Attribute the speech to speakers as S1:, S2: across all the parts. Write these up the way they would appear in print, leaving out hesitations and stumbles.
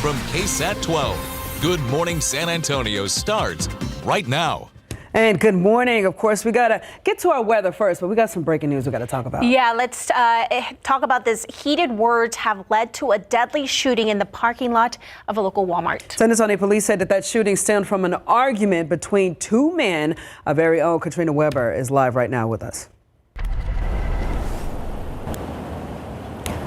S1: from KSAT 12. Good Morning San Antonio starts right now.
S2: And good morning. Of course, we got to get to our weather first, but we got some breaking news we got to talk about.
S3: Yeah, let's talk about this. Heated words have led to a deadly shooting in the parking lot of a local Walmart.
S2: San Antonio police said that shooting stemmed from an argument between two men. Our very own Katrina Weber is live right now with us.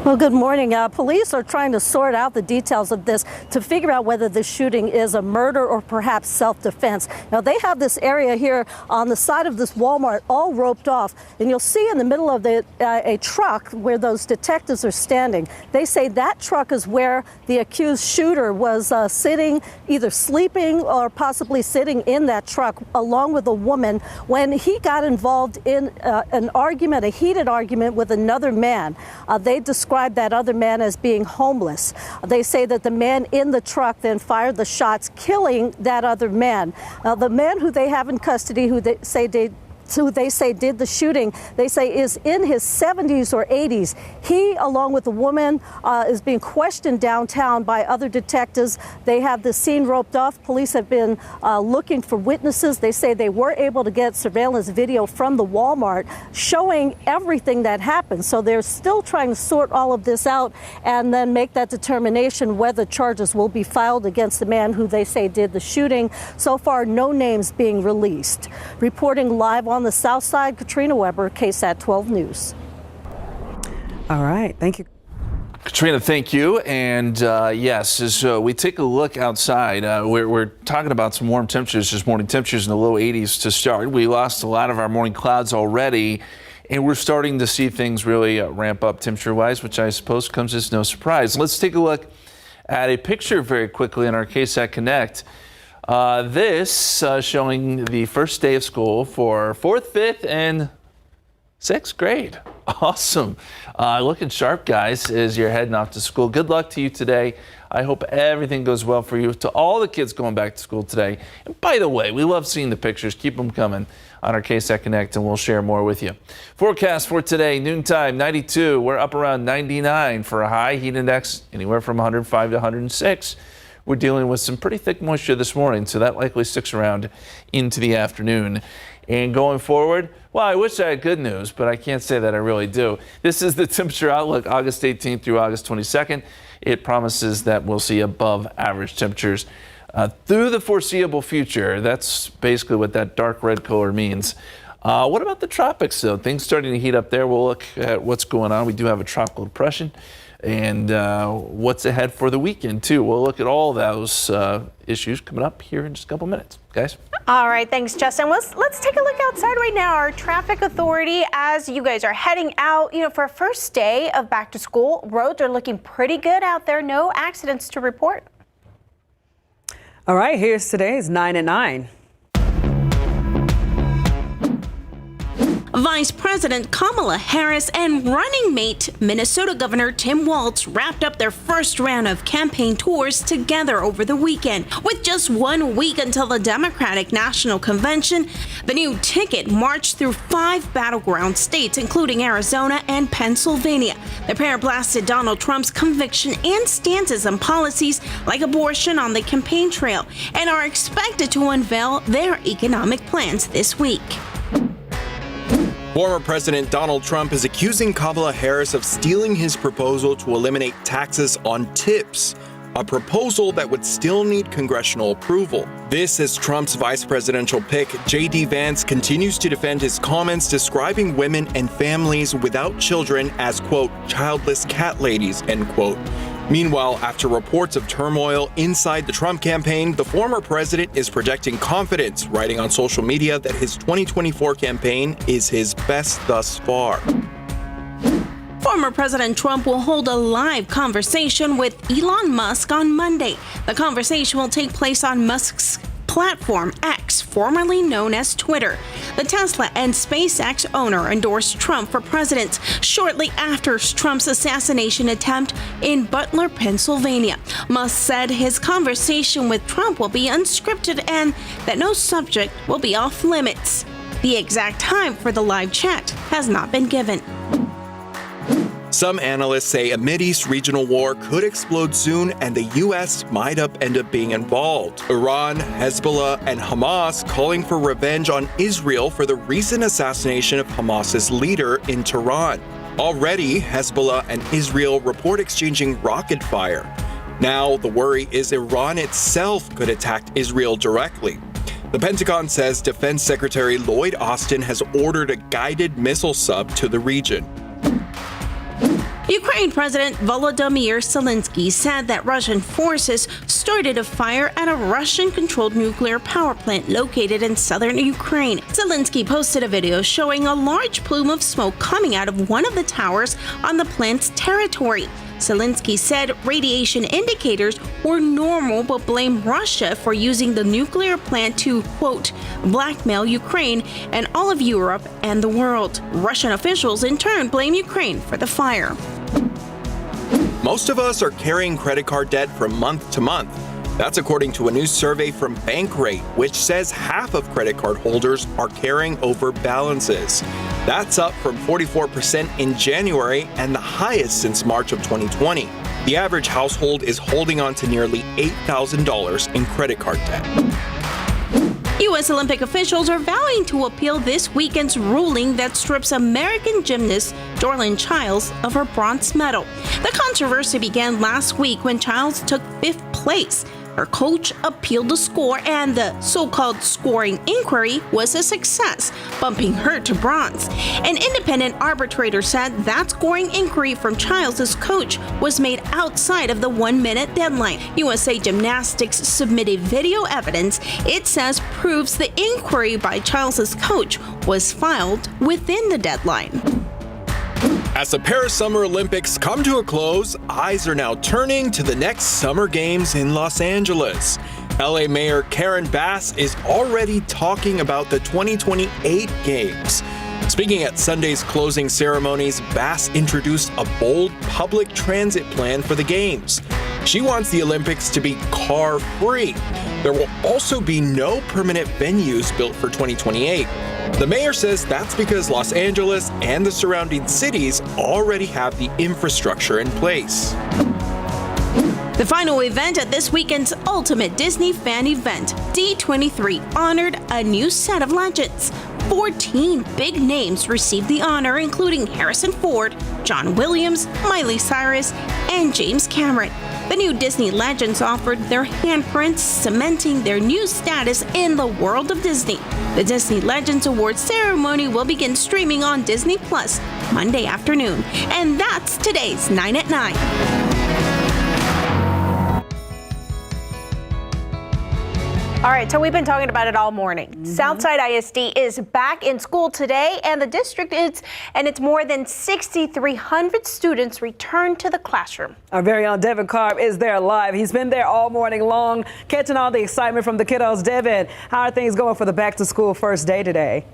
S4: Well, good morning. Police are trying to sort out the details of this to figure out whether the shooting is a murder or perhaps self-defense. Now, they have this area here on the side of this Walmart all roped off, and you'll see in the middle of a truck where those detectives are standing. They say that truck is where the accused shooter was sitting, either sleeping or possibly sitting in that truck along with a woman when he got involved in an argument, a heated argument with another man. They described that other man as being homeless. They say that the man in the truck then fired the shots, killing that other man. The man who they have in custody, who they say did the shooting, they say is in his 70s or 80s. He, along with the woman, is being questioned downtown by other detectives. They have the scene roped off. Police have been looking for witnesses. They say they were able to get surveillance video from the Walmart showing everything that happened. So they're still trying to sort all of this out and then make that determination whether charges will be filed against the man who they say did the shooting. So far, no names being released. Reporting live on the south side, Katrina Weber, KSAT 12 News.
S2: All right, thank you.
S5: Katrina, thank you. And yes, as we take a look outside, we're talking about some warm temperatures, just morning temperatures in the low 80s to start. We lost a lot of our morning clouds already, and we're starting to see things really ramp up temperature-wise, which I suppose comes as no surprise. Let's take a look at a picture very quickly on our KSAT Connect. This showing the first day of school for 4th, 5th, and 6th grade. Awesome. Looking sharp, guys, as you're heading off to school. Good luck to you today. I hope everything goes well for you. To all the kids going back to school today. And by the way, we love seeing the pictures. Keep them coming on our KSAT Connect, and we'll share more with you. Forecast for today, noontime, 92. We're up around 99 for a high. Heat index anywhere from 105 to 106. We're dealing with some pretty thick moisture this morning, so that likely sticks around into the afternoon. And going forward, well, I wish I had good news, but I can't say that I really do. This is the temperature outlook, August 18th through August 22nd. It promises that we'll see above average temperatures through the foreseeable future. That's basically what that dark red color means. What about the tropics, though? Things starting to heat up there. We'll look at what's going on. We do have a tropical depression. And what's ahead for the weekend, too. We'll look at all those issues coming up here in just a couple minutes. Guys?
S3: All right, thanks, Justin. Let's take a look outside right now. Our traffic authority, as you guys are heading out, for a first day of back to school, roads are looking pretty good out there. No accidents to report.
S2: All right, here's today's 9 at 9.
S6: Vice President Kamala Harris and running mate Minnesota Governor Tim Walz wrapped up their first round of campaign tours together over the weekend. With just 1 week until the Democratic National Convention, the new ticket marched through 5 battleground states, including Arizona and Pennsylvania. The pair blasted Donald Trump's conviction and stances on policies like abortion on the campaign trail and are expected to unveil their economic plans this week.
S7: Former President Donald Trump is accusing Kamala Harris of stealing his proposal to eliminate taxes on tips, a proposal that would still need congressional approval. This as Trump's vice presidential pick, J.D. Vance, continues to defend his comments describing women and families without children as, quote, childless cat ladies, end quote. Meanwhile, after reports of turmoil inside the Trump campaign, the former president is projecting confidence, writing on social media that his 2024 campaign is his best thus far.
S6: Former President Trump will hold a live conversation with Elon Musk on Monday. The conversation will take place on Musk's platform X, formerly known as Twitter. The Tesla and SpaceX owner endorsed Trump for president shortly after Trump's assassination attempt in Butler, Pennsylvania. Musk said his conversation with Trump will be unscripted and that no subject will be off limits. The exact time for the live chat has not been given.
S7: Some analysts say a Mideast regional war could explode soon and the U.S. might end up being involved. Iran, Hezbollah, and Hamas calling for revenge on Israel for the recent assassination of Hamas's leader in Tehran. Already, Hezbollah and Israel report exchanging rocket fire. Now, the worry is Iran itself could attack Israel directly. The Pentagon says Defense Secretary Lloyd Austin has ordered a guided missile sub to the region.
S6: Ukraine President Volodymyr Zelensky said that Russian forces started a fire at a Russian-controlled nuclear power plant located in southern Ukraine. Zelensky posted a video showing a large plume of smoke coming out of one of the towers on the plant's territory. Zelensky said radiation indicators were normal but blamed Russia for using the nuclear plant to, quote, blackmail Ukraine and all of Europe and the world. Russian officials in turn blame Ukraine for the fire.
S7: Most of us are carrying credit card debt from month to month. That's according to a new survey from Bankrate, which says half of credit card holders are carrying over balances. That's up from 44% in January and the highest since March of 2020. The average household is holding on to nearly $8,000 in credit card debt.
S6: U.S. Olympic officials are vowing to appeal this weekend's ruling that strips American gymnast Jorlyn Childs of her bronze medal. The controversy began last week when Childs took 5th place. Her coach appealed the score, and the so-called scoring inquiry was a success, bumping her to bronze. An independent arbitrator said that scoring inquiry from Childs' coach was made outside of the 1-minute deadline. USA Gymnastics submitted video evidence it says proves the inquiry by Childs' coach was filed within the deadline.
S7: As the Paris Summer Olympics come to a close, eyes are now turning to the next Summer Games in Los Angeles. LA Mayor Karen Bass is already talking about the 2028 Games. Speaking at Sunday's closing ceremonies, Bass introduced a bold public transit plan for the Games. She wants the Olympics to be car-free. There will also be no permanent venues built for 2028. The mayor says that's because Los Angeles and the surrounding cities already have the infrastructure in place.
S6: The final event at this weekend's ultimate Disney fan event, D23, honored a new set of legends. 14 big names received the honor, including Harrison Ford, John Williams, Miley Cyrus, and James Cameron. The new Disney legends offered their handprints, cementing their new status in the world of Disney. The Disney Legends Awards ceremony will begin streaming on Disney Plus Monday afternoon. And that's today's 9 at 9.
S3: All right, so we've been talking about it all morning. Southside ISD is back in school today, and the district it's more than 6,300 students returned to the classroom.
S2: Our very own Devin Carp is there live. He's been there all morning long, catching all the excitement from the kiddos. Devin, how are things going for the back to school first day today?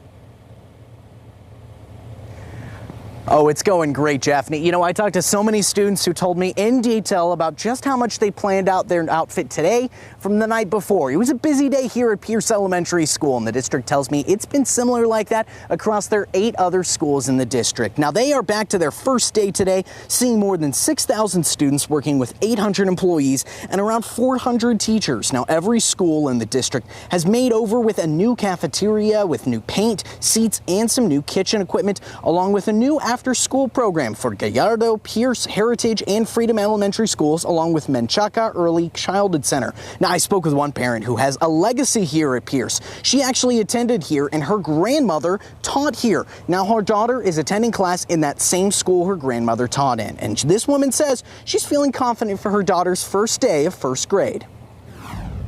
S8: Oh, it's going great, Japhanie. You know, I talked to so many students who told me in detail about just how much they planned out their outfit today from the night before. It was a busy day here at Pierce Elementary School, and the district tells me it's been similar like that across their 8 other schools in the district. Now, they are back to their first day today, seeing more than 6,000 students working with 800 employees and around 400 teachers. Now, every school in the district has made over with a new cafeteria with new paint, seats, and some new kitchen equipment, along with a new after-school program for Gallardo, Pierce, Heritage, and Freedom Elementary Schools, along with Menchaca Early Childhood Center. Now, I spoke with one parent who has a legacy here at Pierce. She actually attended here, and her grandmother taught here. Now, her daughter is attending class in that same school her grandmother taught in. And this woman says she's feeling confident for her daughter's first day of first grade.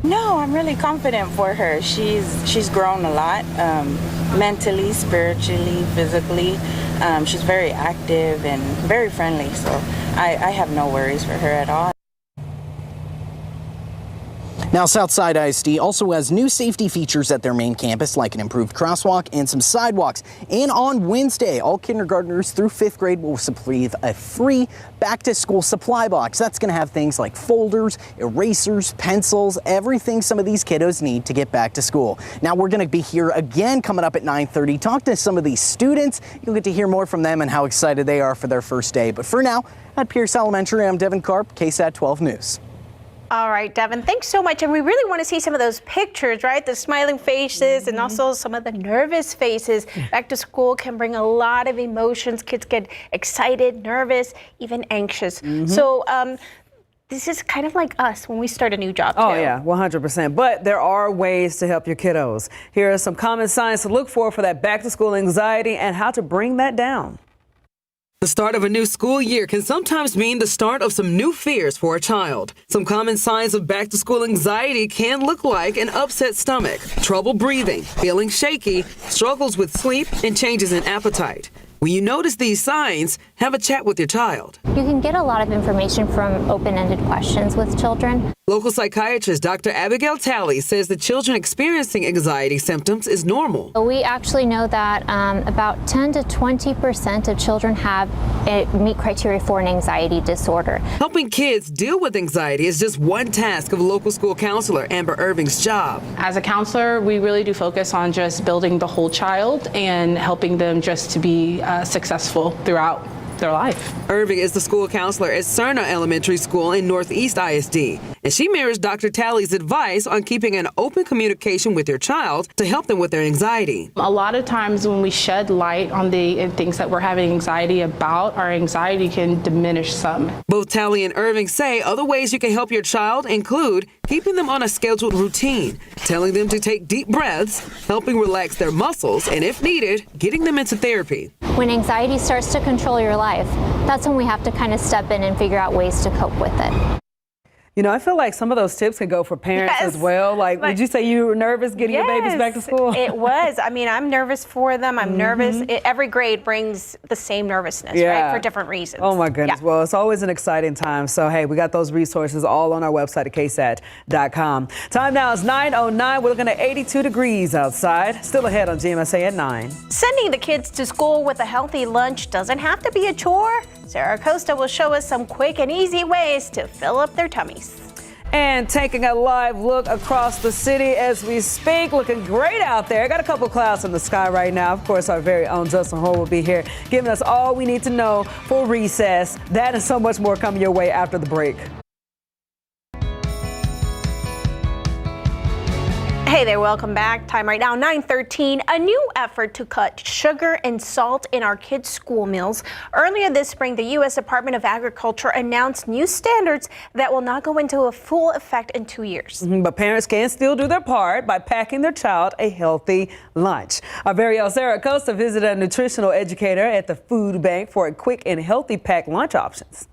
S9: No, I'm really confident for her. She's grown a lot, mentally, spiritually, physically. She's very active and very friendly, so I have no worries for her at all.
S8: Now, Southside ISD also has new safety features at their main campus, like an improved crosswalk and some sidewalks. And on Wednesday, all kindergartners through 5th grade will receive a free back-to-school supply box. That's going to have things like folders, erasers, pencils, everything some of these kiddos need to get back to school. Now, we're going to be here again coming up at 9:30. Talk to some of these students. You'll get to hear more from them and how excited they are for their first day. But for now, at Pierce Elementary, I'm Devin Karp, KSAT 12 News.
S3: All right, Devin, thanks so much. And we really want to see some of those pictures, right? The smiling faces and also some of the nervous faces. Back to school can bring a lot of emotions. Kids get excited, nervous, even anxious. So this is kind of like us when we start a new job, too.
S2: Oh, yeah, 100%. But there are ways to help your kiddos. Here are some common signs to look for that back-to-school anxiety and how to bring that down.
S10: The start of a new school year can sometimes mean the start of some new fears for a child. Some common signs of back-to-school anxiety can look like an upset stomach, trouble breathing, feeling shaky, struggles with sleep, and changes in appetite. When you notice these signs, have a chat with your child.
S11: You can get a lot of information from open-ended questions with children.
S10: Local psychiatrist Dr. Abigail Talley says the children experiencing anxiety symptoms is normal.
S11: We actually know that about 10 to 20% of children meet criteria for an anxiety disorder.
S10: Helping kids deal with anxiety is just one task of local school counselor Amber Irving's job.
S12: As a counselor, we really do focus on just building the whole child and helping them just to be successful throughout their life.
S10: Irving is the school counselor at Cerna Elementary School in Northeast ISD, and she mirrors Dr. Talley's advice on keeping an open communication with your child to help them with their anxiety.
S12: A lot of times when we shed light on the things that we're having anxiety about, our anxiety can diminish some.
S10: Both Talley and Irving say other ways you can help your child include keeping them on a scheduled routine, telling them to take deep breaths, helping relax their muscles, and if needed, getting them into therapy.
S11: When anxiety starts to control your life, that's when we have to kind of step in and figure out ways to cope with it.
S2: You know, I feel like some of those tips can go for parents as well. Like, would you say you were nervous getting your babies back to school?
S3: It was. I mean, I'm nervous for them. I'm nervous. Every grade brings the same nervousness, right? For different reasons.
S2: Oh, my goodness. Well, it's always an exciting time. So, hey, we got those resources all on our website at KSAT.com. Time now is 9:09. We're looking at 82 degrees outside. Still ahead on GMSA at 9.
S3: Sending the kids to school with a healthy lunch doesn't have to be a chore. Sarah Costa will show us some quick and easy ways to fill up their tummies.
S2: And taking a live look across the city as we speak, looking great out there. Got a couple clouds in the sky right now. Of course, our very own Justin Hoare will be here giving us all we need to know for recess. That and so much more coming your way after the break.
S3: Hey there, welcome back. Time right now, 9:13. A new effort to cut sugar and salt in our kids' school meals. Earlier this spring, the U.S. Department of Agriculture announced new standards that will not go into a full effect in 2 years.
S2: But parents can still do their part by packing their child a healthy lunch. Our very own Sarah Costa visited a nutritional educator at the food bank for a quick and healthy packed lunch options.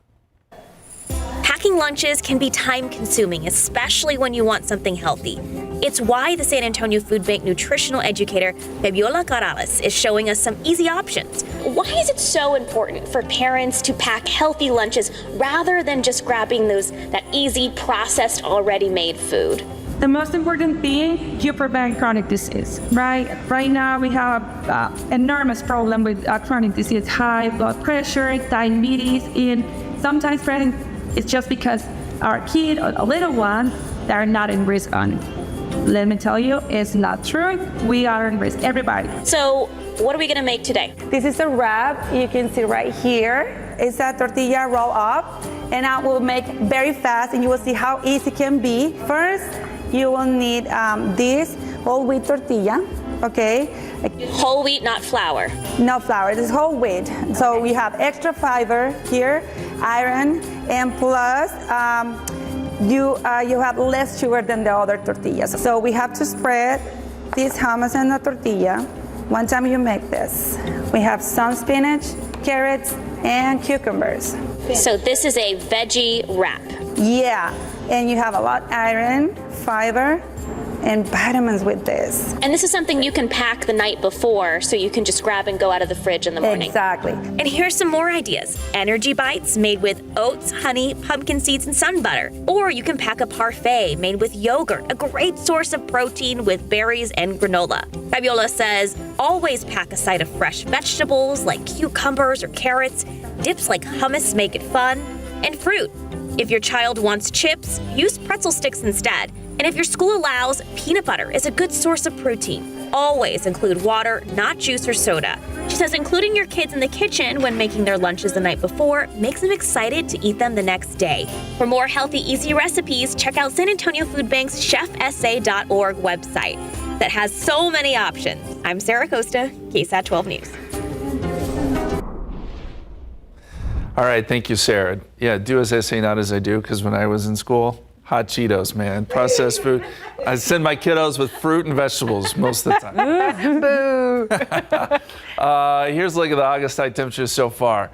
S13: Packing lunches can be time-consuming, especially when you want something healthy. It's why the San Antonio Food Bank nutritional educator, Fabiola Corrales, is showing us some easy options.
S14: Why is it so important for parents to pack healthy lunches rather than just grabbing that easy, processed, already made food?
S15: The most important thing, you prevent chronic disease, right? Right now we have enormous problem with chronic disease, high blood pressure, diabetes, and sometimes it's just because our kid or a little one, they're not in risk on it. Let me tell you, it's not true. We are in risk, everybody.
S14: So what are we gonna make today?
S16: This is a wrap. You can see right here. It's a tortilla roll up, and I will make very fast, and you will see how easy it can be. First, you will need this whole wheat tortilla, okay?
S14: Whole wheat, not flour?
S16: No flour, this is whole wheat. So we have extra fiber here, iron, and plus you have less sugar than the other tortillas. So we have to spread this hummus in the tortilla. One time you make this. We have some spinach, carrots, and cucumbers.
S14: So this is a veggie wrap?
S16: Yeah, and you have a lot of iron, fiber, and vitamins with this.
S14: And this is something you can pack the night before, so you can just grab and go out of the fridge in the morning.
S16: Exactly.
S13: And here's some more ideas. Energy bites made with oats, honey, pumpkin seeds, and sun butter. Or you can pack a parfait made with yogurt, a great source of protein with berries and granola. Fabiola says, always pack a side of fresh vegetables like cucumbers or carrots. Dips like hummus make it fun. And fruit. If your child wants chips, use pretzel sticks instead. And if your school allows, peanut butter is a good source of protein. Always include water, not juice or soda. She says including your kids in the kitchen when making their lunches the night before makes them excited to eat them the next day. For more healthy, easy recipes, check out San Antonio Food Bank's chefsa.org website that has so many options. I'm Sarah Costa, KSAT 12 News.
S5: All right, thank you, Sarah. Yeah, do as I say, not as I do, because when I was in school, hot Cheetos, man, processed food. I send my kiddos with fruit and vegetables most of the time.
S2: Boo.
S5: Here's a look at the August high temperatures so far.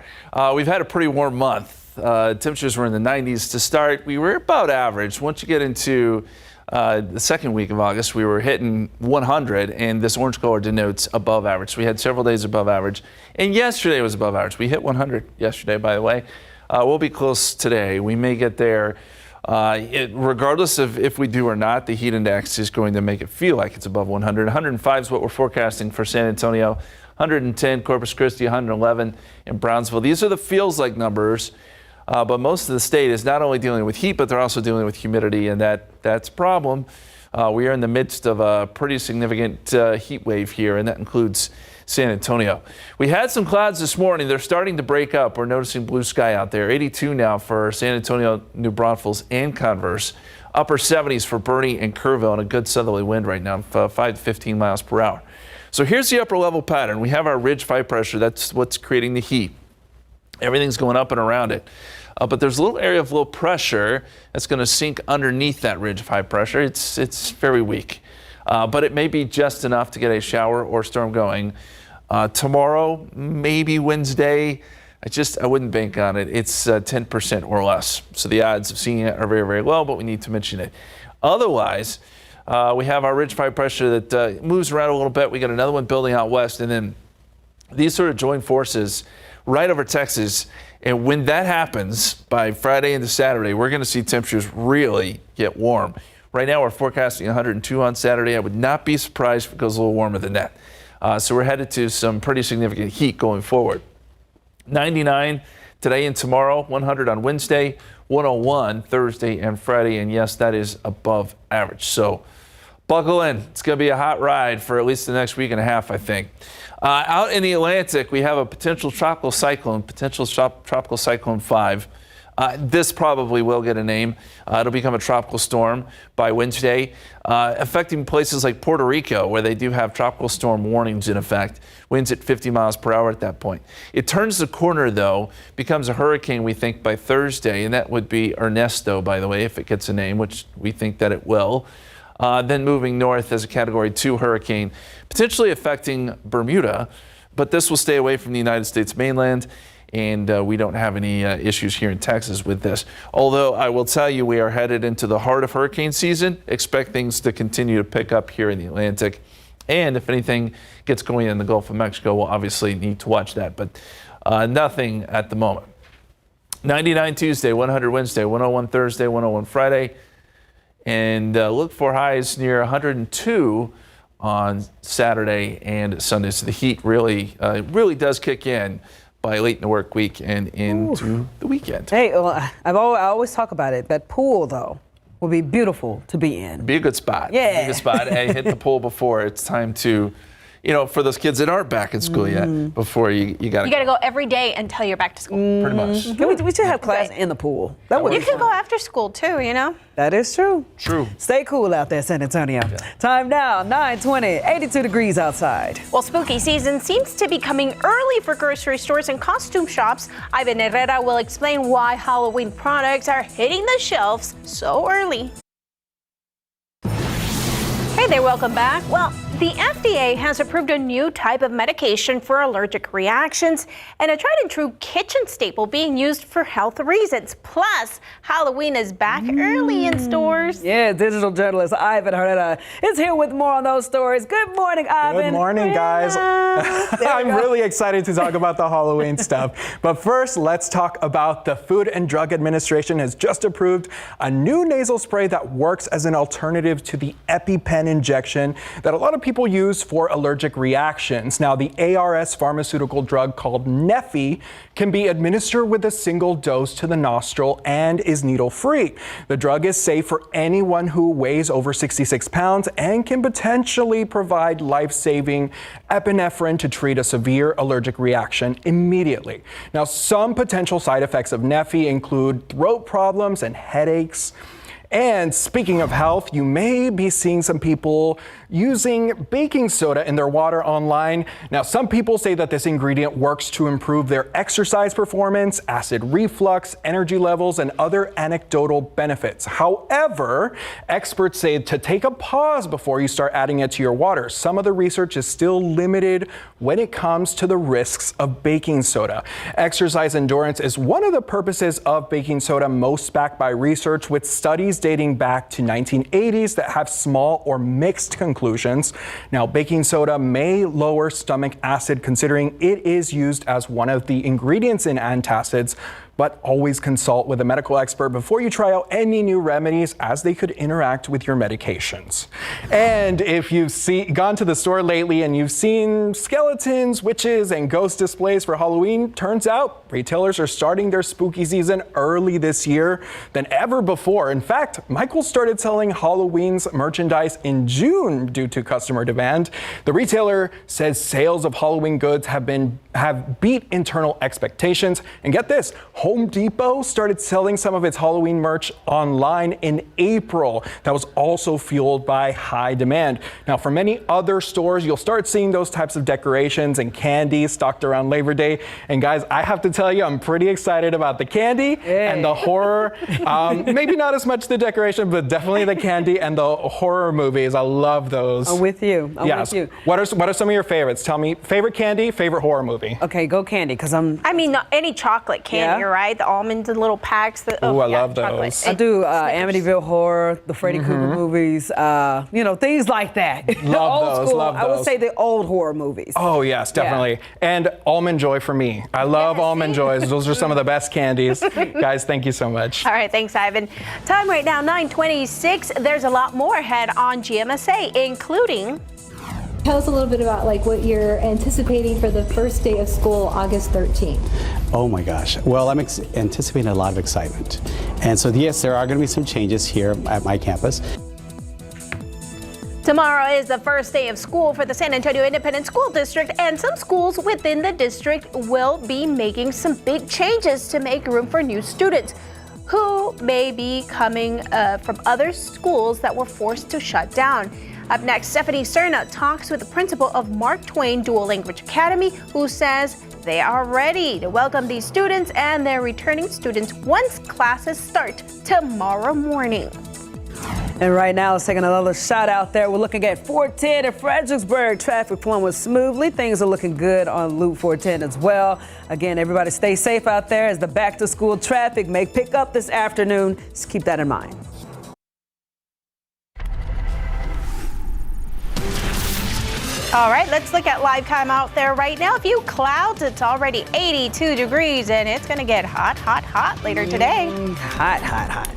S5: We've had a pretty warm month. Temperatures were in the 90s to start. We were about average. Once you get into the second week of August, we were hitting 100, and this orange color denotes above average. So we had several days above average, and yesterday was above average. We hit 100 yesterday, by the way. We'll be close today. We may get there. Regardless of if we do or not, the heat index is going to make it feel like it's above 100. 105 is what we're forecasting for San Antonio, 110 Corpus Christi, 111 in Brownsville. These are the feels like numbers. But most of the state is not only dealing with heat, but they're also dealing with humidity, and that's a problem. We are in the midst of a pretty significant heat wave here, and that includes San Antonio. We had some clouds this morning. They're starting to break up. We're noticing blue sky out there. 82 now for San Antonio, New Braunfels, and Converse. Upper 70s for Bernie and Kerrville, and a good southerly wind right now, 5 to 15 miles per hour. So here's the upper level pattern. We have our ridge high pressure. That's what's creating the heat. Everything's going up and around it. But there's a little area of low pressure that's going to sink underneath that ridge of high pressure. It's very weak, but it may be just enough to get a shower or storm going. Tomorrow, maybe Wednesday, I wouldn't bank on it. It's 10% or less. So the odds of seeing it are very, very low, but we need to mention it. Otherwise, we have our ridge high pressure that moves around a little bit. We got another one building out west, and then these sort of join forces right over Texas. And when that happens, by Friday into Saturday, we're going to see temperatures really get warm. Right now, we're forecasting 102 on Saturday. I would not be surprised if it goes a little warmer than that. So we're headed to some pretty significant heat going forward. 99 today and tomorrow, 100 on Wednesday, 101 Thursday and Friday. And yes, that is above average. So buckle in. It's going to be a hot ride for at least the next week and a half, I think. Out in the Atlantic, we have a potential tropical cyclone, tropical cyclone 5. This probably will get a name. It'll become a tropical storm by Wednesday, affecting places like Puerto Rico, where they do have tropical storm warnings in effect. Winds at 50 miles per hour at that point. It turns the corner, though, becomes a hurricane, we think, by Thursday, and that would be Ernesto, by the way, if it gets a name, which we think that it will. Then moving north as a Category 2 hurricane, potentially affecting Bermuda, but this will stay away from the United States mainland. And we don't have any issues here in Texas with this. Although I will tell you, we are headed into the heart of hurricane season. Expect things to continue to pick up here in the Atlantic. And if anything gets going in the Gulf of Mexico, we'll obviously need to watch that. But nothing at the moment. 99 Tuesday, 100 Wednesday, 101 Thursday, 101 Friday. And look for highs near 102 on Saturday and Sunday. So the heat really does kick in by late in the work week and into the weekend.
S2: Hey, well, I always talk about it. That pool, though, will be beautiful to be in.
S5: Be a good spot.
S2: Yeah.
S5: Be a good spot. Hey, hit the pool before it's time to, for those kids that aren't back in school yet, before you got to
S3: go every day until you're back to school.
S5: Pretty much.
S2: We should have class in the pool.
S3: You can go after school, too,
S2: That is true.
S5: True.
S2: Stay cool out there, San Antonio. Yeah. Time now, 9:20, 82 degrees outside.
S3: Well, spooky season seems to be coming early for grocery stores and costume shops. Ivan Herrera will explain why Halloween products are hitting the shelves so early. Hey there, welcome back. Well, The FDA has approved a new type of medication for allergic reactions and a tried and true kitchen staple being used for health reasons. Plus, Halloween is back early in stores.
S2: Yeah, digital journalist Ivan Herrera is here with more on those stories. Good morning, Ivan.
S17: Good morning, guys. I'm really excited to talk about the Halloween stuff. But first, let's talk about the Food and Drug Administration has just approved a new nasal spray that works as an alternative to the EpiPen injection that a lot of people use for allergic reactions. Now, the ARS pharmaceutical drug called Neffy can be administered with a single dose to the nostril and is needle-free. The drug is safe for anyone who weighs over 66 pounds and can potentially provide life-saving epinephrine to treat a severe allergic reaction immediately. Now, some potential side effects of Neffy include throat problems and headaches. And speaking of health, you may be seeing some people using baking soda in their water online. Now, some people say that this ingredient works to improve their exercise performance, acid reflux, energy levels, and other anecdotal benefits. However, experts say to take a pause before you start adding it to your water. Some of the research is still limited when it comes to the risks of baking soda. Exercise endurance is one of the purposes of baking soda, most backed by research, with studies dating back to 1980s that have small or mixed conclusions. Now, baking soda may lower stomach acid considering it is used as one of the ingredients in antacids, but always consult with a medical expert before you try out any new remedies as they could interact with your medications. And if you've gone to the store lately and you've seen skeletons, witches, and ghost displays for Halloween, turns out retailers are starting their spooky season early this year than ever before. In fact, Michaels started selling Halloween's merchandise in June due to customer demand. The retailer says sales of Halloween goods have beat internal expectations. And get this, Home Depot started selling some of its Halloween merch online in April. That was also fueled by high demand. Now, for many other stores, you'll start seeing those types of decorations and candy stocked around Labor Day. And guys, I have to tell you, I'm pretty excited about the candy and the horror. Maybe not as much the decoration, but definitely the candy and the horror movies. I love those.
S2: I'm with you. I'm with you.
S17: What are some of your favorites? Tell me, favorite candy, favorite horror movie.
S2: Okay, go candy, because
S3: I mean, any chocolate candy, right? The almonds in little packs.
S17: I love those.
S2: I do Amityville Horror, the Freddy Krueger movies, things like that.
S17: Love
S2: old
S17: those,
S2: school.
S17: love
S2: I would
S17: those.
S2: say the old horror movies.
S17: Oh, yes, definitely.
S2: Yeah.
S17: And Almond Joy for me. I love Almond Joys. Those are some of the best candies. Guys, thank you so much.
S3: All right, thanks, Ivan. Time right now, 9:26. There's a lot more ahead on GMSA, including...
S18: Tell us a little bit about what you're anticipating for the first day of school, August 13th.
S19: Oh my gosh. Well, I'm anticipating a lot of excitement. And so, yes, there are going to be some changes here at my campus.
S3: Tomorrow is the first day of school for the San Antonio Independent School District, and some schools within the district will be making some big changes to make room for new students who may be coming from other schools that were forced to shut down. Up next, Stephanie Cerna talks with the principal of Mark Twain Dual Language Academy, who says they are ready to welcome these students and their returning students once classes start tomorrow morning.
S2: And right now, let's take another shot out there. We're looking at 410 in Fredericksburg. Traffic flowing smoothly. Things are looking good on Loop 410 as well. Again, everybody stay safe out there as the back-to-school traffic may pick up this afternoon. Just keep that in mind.
S3: All right, let's look at live time out there right now. A few clouds. It's already 82 degrees, and it's going to get hot later today.
S2: Hot.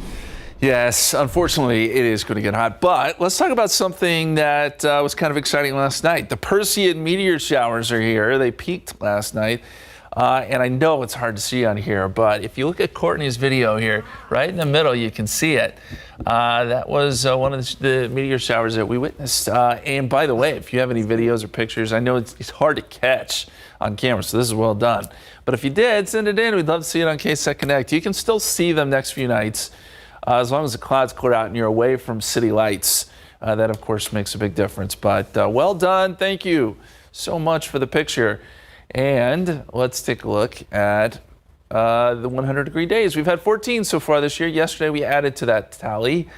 S5: Yes, unfortunately, it is going to get hot. But let's talk about something that was kind of exciting last night. The Perseid meteor showers are here. They peaked last night. And I know it's hard to see on here, but if you look at Courtney's video here, right in the middle, you can see it. That was one of the meteor showers that we witnessed. And by the way, if you have any videos or pictures, I know it's hard to catch on camera, so this is well done. But if you did, send it in. We'd love to see it on KSAT Connect. You can still see them next few nights, as long as the clouds clear out and you're away from city lights. That, of course, makes a big difference. But well done. Thank you so much for the picture. And let's take a look at the 100-degree days. We've had 14 so far this year. Yesterday we added to that tally.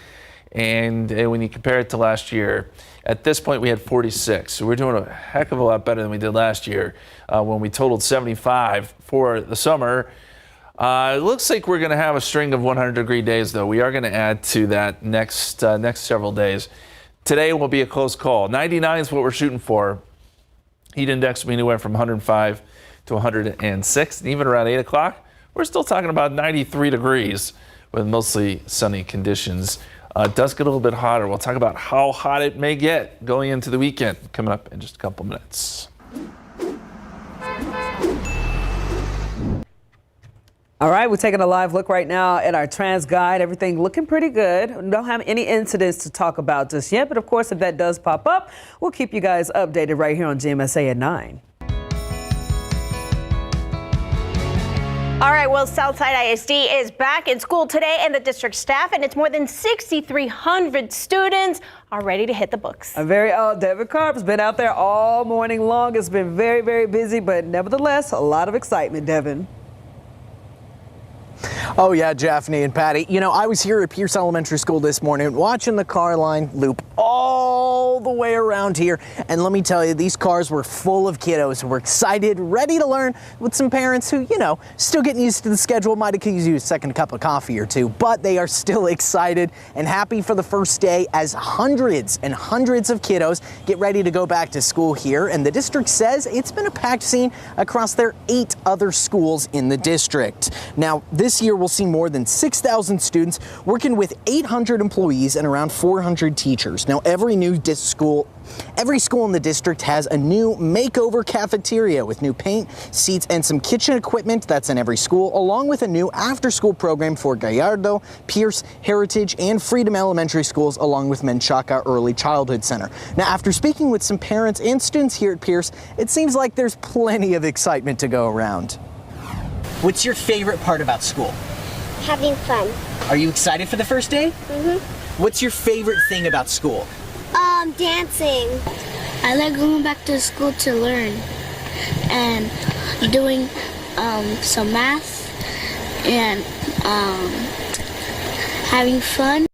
S5: And when you compare it to last year, at this point we had 46. So we're doing a heck of a lot better than we did last year when we totaled 75 for the summer. It looks like we're going to have a string of 100-degree days, though. We are going to add to that next several days. Today will be a close call. 99 is what we're shooting for. Heat index will be anywhere from 105 to 106. And even around 8 o'clock, we're still talking about 93 degrees with mostly sunny conditions. It does get a little bit hotter. We'll talk about how hot it may get going into the weekend coming up in just a couple minutes.
S2: All right, we're taking a live look right now at our trans guide. Everything looking pretty good. We don't have any incidents to talk about just yet, but of course, if that does pop up, we'll keep you guys updated right here on GMSA at 9.
S3: All right, well, Southside ISD is back in school today, and the district staff and it's more than 6,300 students are ready to hit the books.
S2: Our very own Devin Karp's been out there all morning long. It's been very, very busy, but nevertheless, a lot of excitement, Devin.
S8: Oh yeah, Japhanie and Patty. You know, I was here at Pierce Elementary School this morning watching the car line loop all the way around here. And let me tell you, these cars were full of kiddos who were excited, ready to learn, with some parents who, you know, still getting used to the schedule, might have used a second cup of coffee or two, but they are still excited and happy for the first day as hundreds and hundreds of kiddos get ready to go back to school here. And the district says it's been a packed scene across their 8 other schools in the district. Now, this year we'll see more than 6,000 students working with 800 employees and around 400 teachers. Now, every school in the district has a new makeover cafeteria with new paint, seats, and some kitchen equipment. That's in every school, along with a new after-school program for Gallardo, Pierce, Heritage, and Freedom Elementary schools, along with Menchaca Early Childhood Center. Now, after speaking with some parents and students here at Pierce, it seems like there's plenty of excitement to go around. What's your favorite part about school?
S20: Having fun.
S8: Are you excited for the first day?
S20: Mm-hmm.
S8: What's your favorite thing about school?
S20: Dancing. I like going back to school to learn and doing some math and having fun.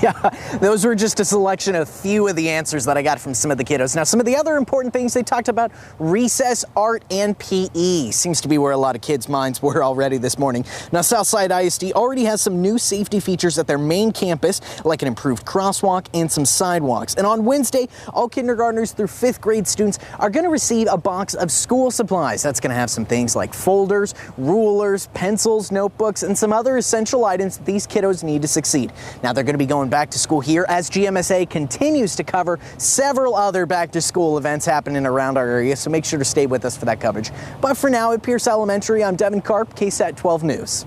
S8: Yeah, those were just a selection of a few of the answers that I got from some of the kiddos. Now, some of the other important things they talked about: recess, art, and PE. Seems to be where a lot of kids' minds were already this morning. Now, Southside ISD already has some new safety features at their main campus, like an improved crosswalk and some sidewalks. And on Wednesday, all kindergartners through 5th grade students are going to receive a box of school supplies. That's going to have some things like folders, rulers, pencils, notebooks, and some other essential items that these kiddos need to succeed. Now, they're going to be going back to school here as GMSA continues to cover several other back to school events happening around our area, so make sure to stay with us for that coverage. But for now, at Pierce Elementary, I'm Devin Karp, KSAT 12 News.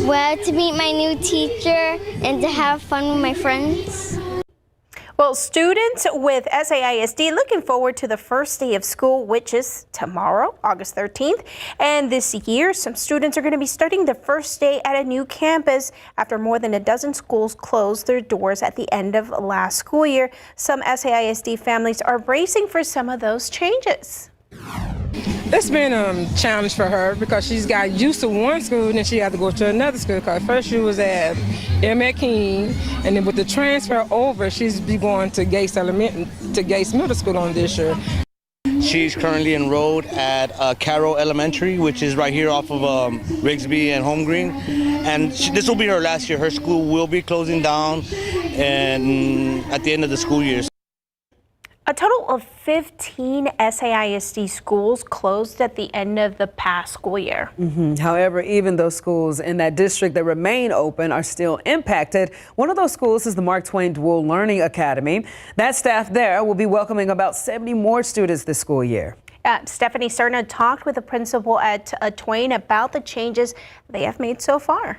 S20: Well, to meet my new teacher and to have fun with my friends.
S3: Well, students with SAISD looking forward to the first day of school, which is tomorrow, August 13th. And this year, some students are going to be starting their first day at a new campus after more than a dozen schools closed their doors at the end of last school year. Some SAISD families are bracing for some of those changes.
S21: It's been a challenge for her because she's got used to one school and then she had to go to another school. Because first she was at Emmett King, and then with the transfer over, she's be going to Gates Middle School on this year.
S22: She's currently enrolled at Carroll Elementary, which is right here off of Rigsby and Home Green. And this will be her last year. Her school will be closing down and at the end of the school year.
S3: A total of 15 SAISD schools closed at the end of the past school year.
S2: However, even those schools in that district that remain open are still impacted. One of those schools is the Mark Twain Dual Learning Academy. That staff there will be welcoming about 70 more students this school year.
S3: Stephanie Cerna talked with the principal at Twain about the changes they have made so far.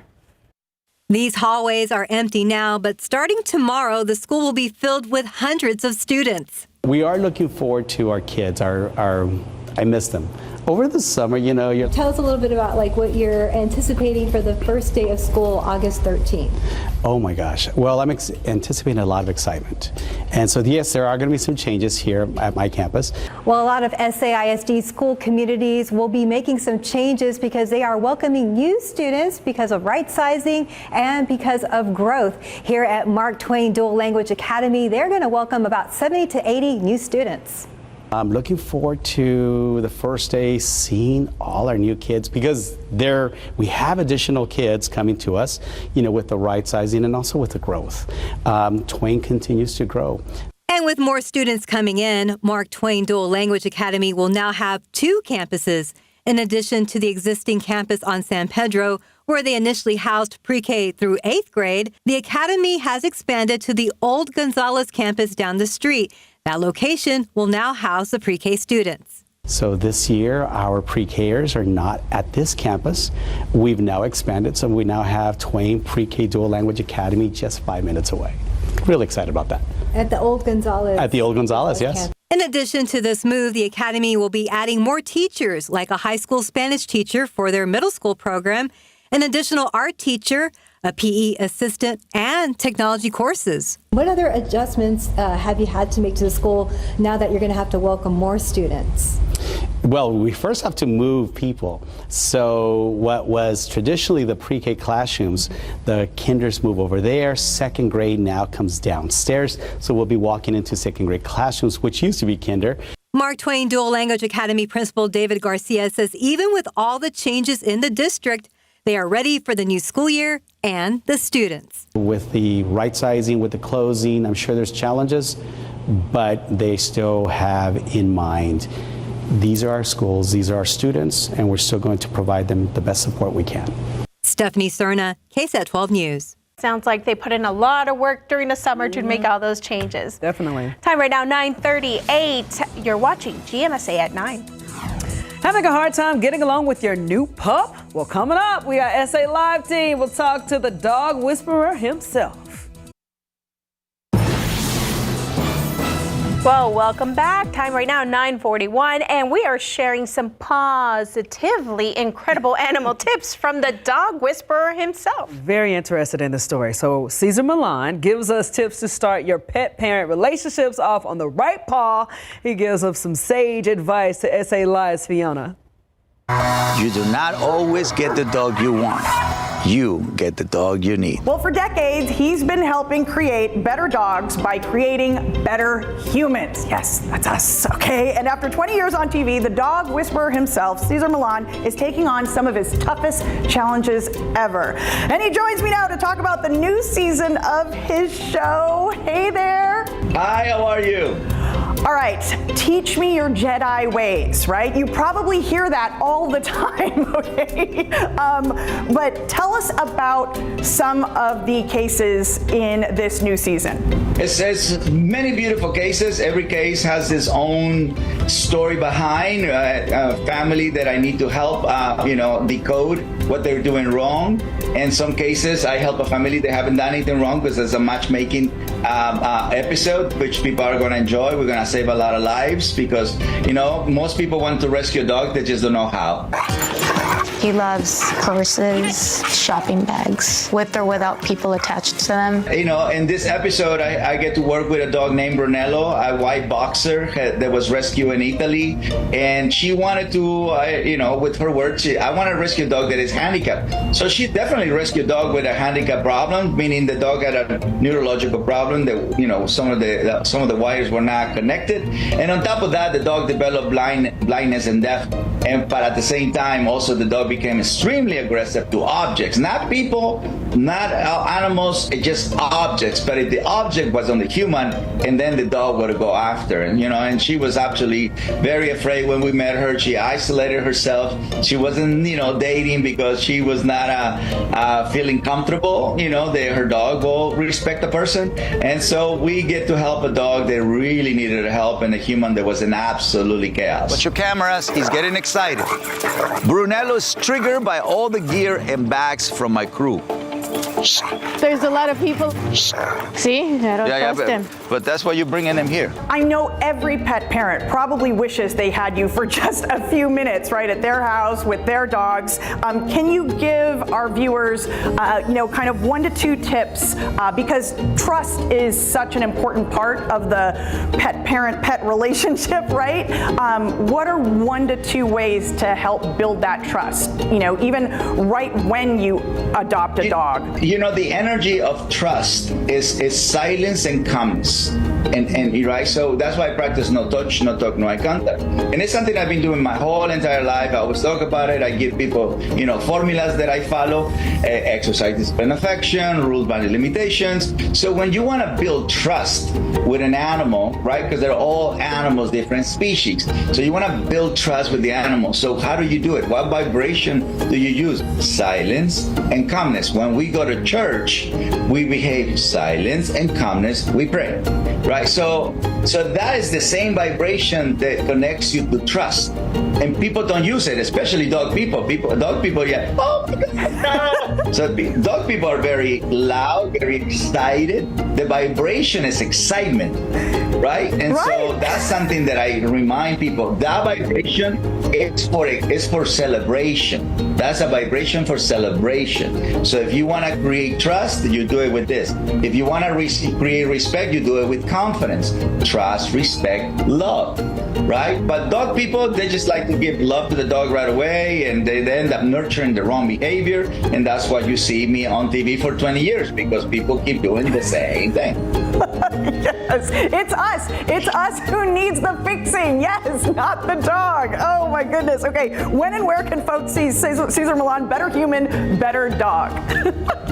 S23: These hallways are empty now, but starting tomorrow, the school will be filled with hundreds of students.
S19: We are looking forward to our kids. I miss them. Over the summer, you know,
S18: Tell us a little bit about like what you're anticipating for the first day of school, August 13th.
S19: Oh my gosh. Well, I'm anticipating a lot of excitement. And so, yes, there are going to be some changes here at my campus.
S23: Well, a lot of SAISD school communities will be making some changes because they are welcoming new students because of right sizing and because of growth. Here at Mark Twain Dual Language Academy, they're going to welcome about 70 to 80 new students.
S19: I'm looking forward to the first day seeing all our new kids because we have additional kids coming to us, you know, with the right sizing and also with the growth. Twain continues to grow.
S23: And with more students coming in, Mark Twain Dual Language Academy will now have 2 campuses. In addition to the existing campus on San Pedro, where they initially housed pre-K through 8th grade, the academy has expanded to the old Gonzales campus down the street. That location will now house the pre-K students.
S19: So this year, our pre-Kers are not at this campus. We've now expanded, so we now have Twain Pre-K Dual Language Academy just 5 minutes away. Really excited about that.
S18: At the old Gonzales.
S19: At the old Gonzales, yes.
S23: In addition to this move, the academy will be adding more teachers, like a high school Spanish teacher for their middle school program, an additional art teacher, a PE assistant, and technology courses.
S18: What other adjustments have you had to make to the school now that you're going to have to welcome more students?
S19: Well, we first have to move people. So what was traditionally the pre-K classrooms, the kinders move over there. 2nd grade now comes downstairs. So we'll be walking into 2nd grade classrooms, which used to be kinder.
S23: Mark Twain Dual Language Academy Principal David Garcia says even with all the changes in the district, they are ready for the new school year and the students.
S19: With the right sizing, with the closing, I'm sure there's challenges, but they still have in mind, these are our schools, these are our students, and we're still going to provide them the best support we can.
S23: Stephanie Cerna, KSAT 12 News.
S3: Sounds like they put in a lot of work during the summer to make all those changes.
S2: Definitely.
S3: Time right now, 9:38. You're watching GMSA at 9.
S2: Having a hard time getting along with your new pup? Well, coming up, we got SA Live Team. We'll talk to the dog whisperer himself.
S3: Well, welcome back. Time right now, 9:41, and we are sharing some positively incredible animal tips from the dog whisperer himself.
S2: Very interested in the story. So Cesar Milan gives us tips to start your pet-parent relationships off on the right paw. He gives us some sage advice to SA Live's Fiona.
S1: You do not always get the dog you want. You get the dog you need.
S4: Well, for decades, he's been helping create better dogs by creating better humans. Yes, that's us, okay? And after 20 years on TV, the dog whisperer himself, Cesar Milan, is taking on some of his toughest challenges ever. And he joins me now to talk about the new season of his show. Hey there.
S1: Hi, how are you?
S4: All right, teach me your Jedi ways, right? You probably hear that all the time, okay? But tell us about some of the cases in this new season.
S1: It's many beautiful cases. Every case has its own story behind, a family that I need to help, decode what they're doing wrong. In some cases, I help a family that haven't done anything wrong because there's a matchmaking episode, which people are going to enjoy. We're going to save a lot of lives because, most people want to rescue a dog, they just don't know how.
S7: He loves purses, shopping bags, with or without people attached to them.
S1: In this episode, I get to work with a dog named Brunello, a white boxer that was rescued in Italy. And she wanted to, with her words, I want to rescue a dog that is handicapped. So she definitely rescued a dog with a handicap problem, meaning the dog had a neurological problem that, some of the wires were not connected. And on top of that, the dog developed blindness and deaf. But at the same time, also the dog became extremely aggressive to objects, not people, not animals, just objects. But if the object was on the human, and then the dog would go after, and she was actually very afraid when we met her. She isolated herself. She wasn't, dating because she was not feeling comfortable. Her dog will respect the person, and so we get to help a dog that really needed help and a human that was in absolutely chaos. Watch your cameras. He's getting excited. Brunello's triggered by all the gear and bags from my crew.
S6: There's a lot of people. See, I don't trust him.
S1: But that's why you're bringing them here.
S4: I know every pet parent probably wishes they had you for just a few minutes, right, at their house with their dogs. Can you give our viewers, kind of 1 to 2 tips, because trust is such an important part of the pet parent-pet relationship, right? What are 1 to 2 ways to help build that trust, even right when you adopt a dog?
S1: The energy of trust is silence and calmness. And right, so that's why I practice no touch, no talk, no eye contact. And it's something I've been doing my whole entire life. I always talk about it. I give people, formulas that I follow, exercise, discipline, affection, rules, boundaries, limitations. So when you want to build trust with an animal, right, because they're all animals, different species. So you want to build trust with the animal. So how do you do it? What vibration do you use? Silence and calmness. When we go to church, we behave silence and calmness. We pray, right? So that is the same vibration that connects you to trust. And people don't use it, especially dog people. Dog people, yeah. Oh my God. So dog people are very loud, very excited. The vibration is excitement, right? And so that's something that I remind people. That vibration is for celebration. That's a vibration for celebration. So if you want to create trust, you do it with this. If you want to create respect, you do it with confidence. Trust, respect, love, right? But dog people, they just like to give love to the dog right away, and they end up nurturing the wrong behavior. And that's why you see me on TV for 20 years, because people keep doing the same thing.
S4: Yes, it's us who needs the fixing. Yes, not the dog. Oh my goodness. Okay, when and where can folks see Cesar Millan, Better Human, Better Dog?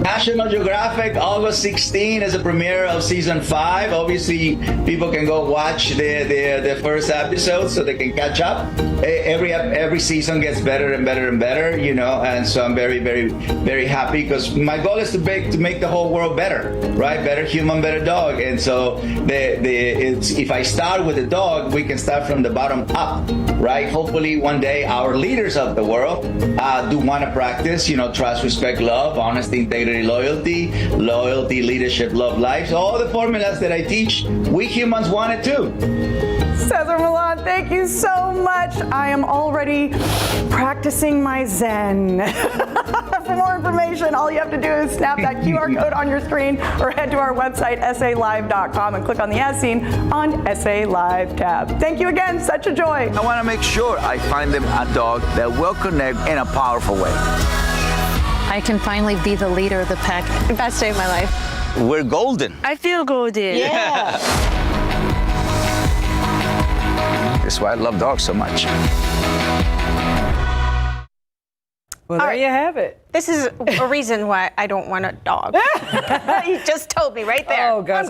S1: National Geographic, August 16 is the premiere of season 5. Obviously, people can go watch the first episode so they can catch up. Every season gets better and better and better, and so I'm very, very, very happy, because my goal is to make the whole world better, right? Better human, better dog. And so if I start with the dog, we can start from the bottom up, right? Hopefully one day our leaders of the world do want to practice, trust, respect, love, honesty, integrity, loyalty, leadership, love, life. So all the formulas that I teach, we humans want it too.
S4: Cesar Millan, thank you so much. I am already practicing my Zen. For more information, all you have to do is snap that QR code on your screen or head to our website, salive.com, and click on the As Seen on SA Live tab. Thank you again. Such a joy.
S9: I want to make sure I find them a dog that will connect in a powerful way.
S7: I can finally be the leader of the pack.
S3: Best day of my life.
S9: We're golden.
S6: I feel golden.
S9: Yeah. That's why I love dogs so much.
S2: Well, there you have it.
S3: This is a reason why I don't want a dog. You just told me right there.
S2: Oh, gosh.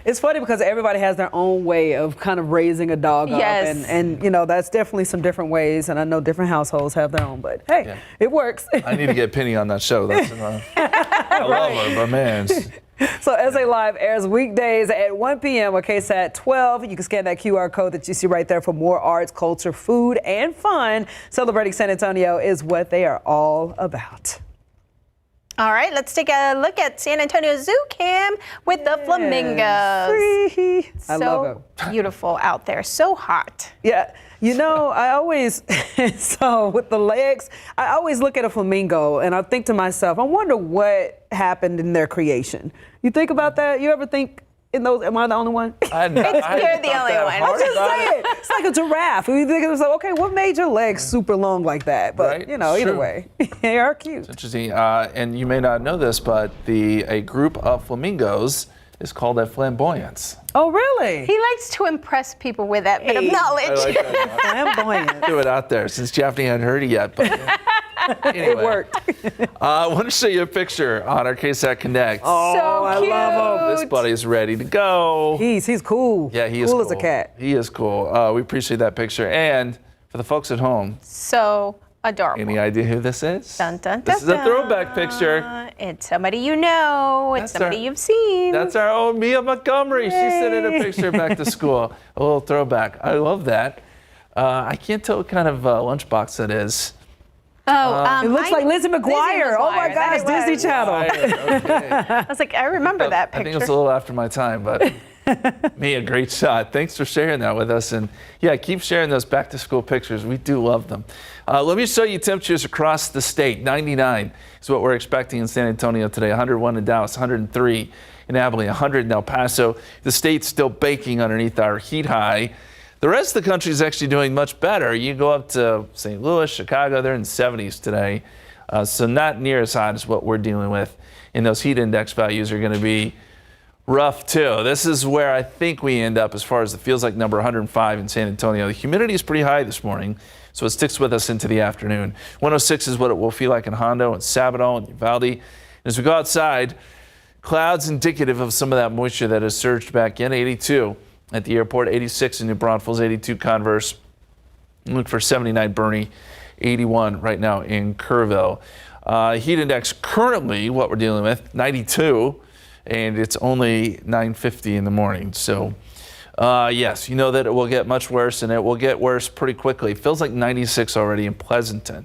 S2: It's funny because everybody has their own way of kind of raising a dog up.
S3: Yes.
S2: And that's definitely some different ways. And I know different households have their own. But, hey, It works.
S5: I need to get Penny on that show. That's I love her, but man.
S2: So SA Live airs weekdays at 1 p.m. on KSAT 12. You can scan that QR code that you see right there for more arts, culture, food, and fun. Celebrating San Antonio is what they are all about.
S3: All right, let's take a look at San Antonio Zoo Cam with the flamingos.
S2: I love
S3: So beautiful out there, so hot.
S2: Yeah. I always, so with the legs, I always look at a flamingo and I think to myself, I wonder what happened in their creation. You think about that? You ever think in those, am I the only one?
S3: You're the only one.
S2: I'm just saying, it's like a giraffe. You think it's like, okay, what made your legs super long like that? But, either way, they are cute.
S5: It's interesting. And you may not know this, but a group of flamingos is called a flamboyance.
S2: Oh, really?
S3: He likes to impress people with that bit of knowledge.
S5: I like that.
S2: Flamboyant.
S5: Do it out there since Jaffney hadn't heard it yet. But anyway.
S2: It worked.
S5: I want to show you a picture on our KSAT Connect.
S2: Oh,
S3: so
S2: I
S3: cute.
S2: love him.
S5: This buddy's ready to go.
S2: He's cool.
S5: Yeah, he is
S2: cool as a cat.
S5: He is cool. We appreciate that picture. And for the folks at home,
S3: So adorable.
S5: any idea who this is?
S3: Dun, dun,
S5: This
S3: dun,
S5: is a throwback picture.
S3: It's somebody you know. It's somebody you've seen.
S5: That's our own Mia Montgomery. She sent in a picture back to school. A little throwback. I love that. I can't tell what kind of lunchbox that is.
S3: Oh,
S2: it looks like Lizzie McGuire. Oh my gosh, Disney Channel.
S5: Okay.
S3: I was like, I remember that picture.
S5: I think it's a little after my time, but me, a great shot. Thanks for sharing that with us. And yeah, keep sharing those back to school pictures. We do love them. Let me show you temperatures across the state. 99 is what we're expecting in San Antonio today. 101 in Dallas, 103 in Abilene, 100 in El Paso. The state's still baking underneath our heat high. The rest of the country is actually doing much better. You go up to St. Louis, Chicago, they're in the 70s today. So not near as hot as what we're dealing with. And those heat index values are going to be rough too. This is where I think we end up as far as the feels like number 105 in San Antonio. The humidity is pretty high this morning, so it sticks with us into the afternoon. 106 is what it will feel like in Hondo and Sabadell and Uvalde. As we go outside, clouds indicative of some of that moisture that has surged back in. 82 at the airport, 86 in New Braunfels, 82 Converse. Look for 79 Bernie, 81 right now in Kerrville. Heat index currently, what we're dealing with, 92. And it's only 9:50 in the morning. So, yes, you know that it will get much worse, and it will get worse pretty quickly. It feels like 96 already in Pleasanton.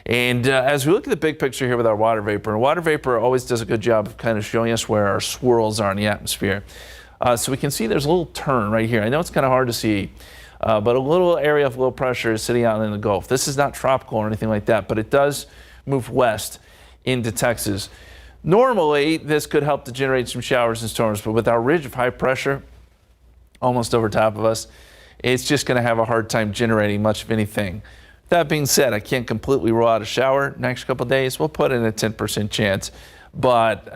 S5: And as we look at the big picture here with our water vapor always does a good job of kind of showing us where our swirls are in the atmosphere. So we can see there's a little turn right here. I know it's kind of hard to see, but a little area of low pressure is sitting out in the Gulf. This is not tropical or anything like that, but it does move west into Texas. Normally, this could help to generate some showers and storms, but with our ridge of high pressure almost over top of us, it's just going to have a hard time generating much of anything. That being said, I can't completely rule out a shower next couple of days. We'll put in a 10% chance, but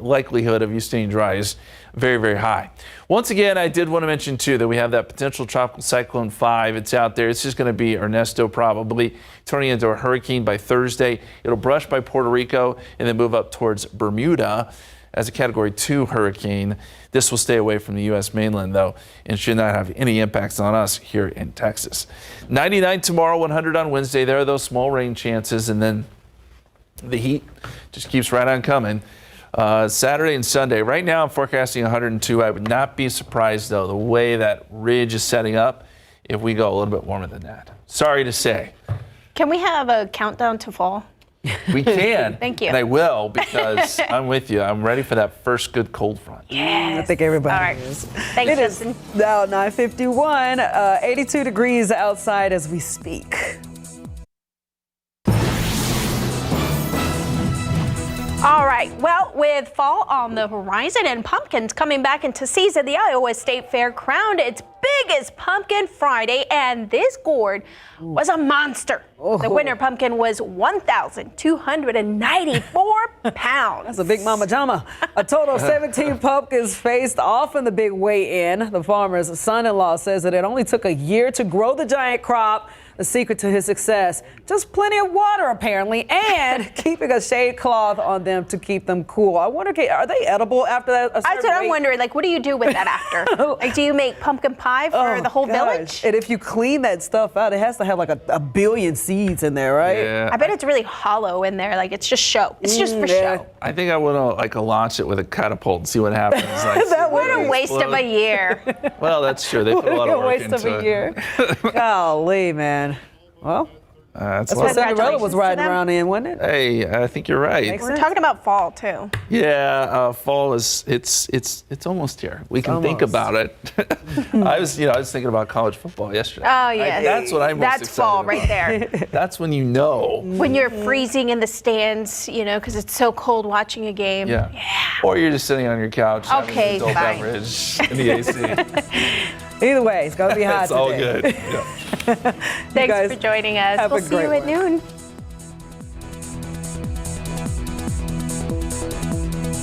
S5: likelihood of you staying dry is very, very high. Once again, I did want to mention, too, that we have that potential tropical cyclone 5. It's out there. It's just going to be Ernesto, probably turning into a hurricane by Thursday. It'll brush by Puerto Rico and then move up towards Bermuda as a Category 2 hurricane. This will stay away from the U.S. mainland, though, and should not have any impacts on us here in Texas. 99 tomorrow, 100 on Wednesday. There are those small rain chances, and then the heat just keeps right on coming. Saturday and Sunday. Right now I'm forecasting 102. I would not be surprised, though, the way that ridge is setting up if we go a little bit warmer than that. Sorry to say.
S3: Can we have a countdown to fall?
S5: We can.
S3: Thank you.
S5: And I will, because I'm with you. I'm ready for that first good cold front.
S3: Yes.
S2: I think everybody
S3: All right.
S2: is.
S3: Thanks,
S2: It is
S3: Justin.
S2: now 9:51, 82 degrees outside as we speak.
S3: All right, well, with fall on the horizon and pumpkins coming back into season, the Iowa State Fair crowned its biggest Pumpkin Friday, and this gourd was a monster. The winter pumpkin was 1,294 pounds.
S2: That's a big mama jama. A total of 17 pumpkins faced off in the big weigh-in. The farmer's son-in-law says that it only took a year to grow the giant crop. The secret to his success, just plenty of water apparently, and keeping a shade cloth on them to keep them cool. I wonder, are they edible after that?
S3: That's what I'm wondering. Like, what do you do with that after? Like, do you make pumpkin pie for the whole village?
S2: And if you clean that stuff out, it has to have like a billion seeds in there, right?
S5: Yeah.
S3: I bet it's really hollow in there. Like, it's just show. It's just for show.
S5: I think I want to launch it with a catapult and see what happens.
S3: That what a waste of a year.
S5: Well, that's true. They put a lot of work into it.
S2: Waste of a year. Golly, man. Well, that's what Cinderella was riding around in, wasn't it?
S5: Hey, I think you're right.
S3: We're talking about fall too.
S5: Yeah, fall is it's almost here. We can think about it. I was thinking about college football yesterday.
S3: Oh yeah,
S5: that's what I'm most excited
S3: fall
S5: about.
S3: right there.
S5: That's when you know.
S3: When you're freezing in the stands, because it's so cold watching a game.
S5: Yeah. Or you're just sitting on your couch having an adult
S3: fine.
S5: beverage in the AC.
S2: Either way, it's gonna be hot
S5: It's all
S2: today.
S5: good. Yeah.
S3: Thanks for joining us.
S2: Have
S3: We'll
S2: a
S3: see
S2: great
S3: you at
S2: one.
S3: noon.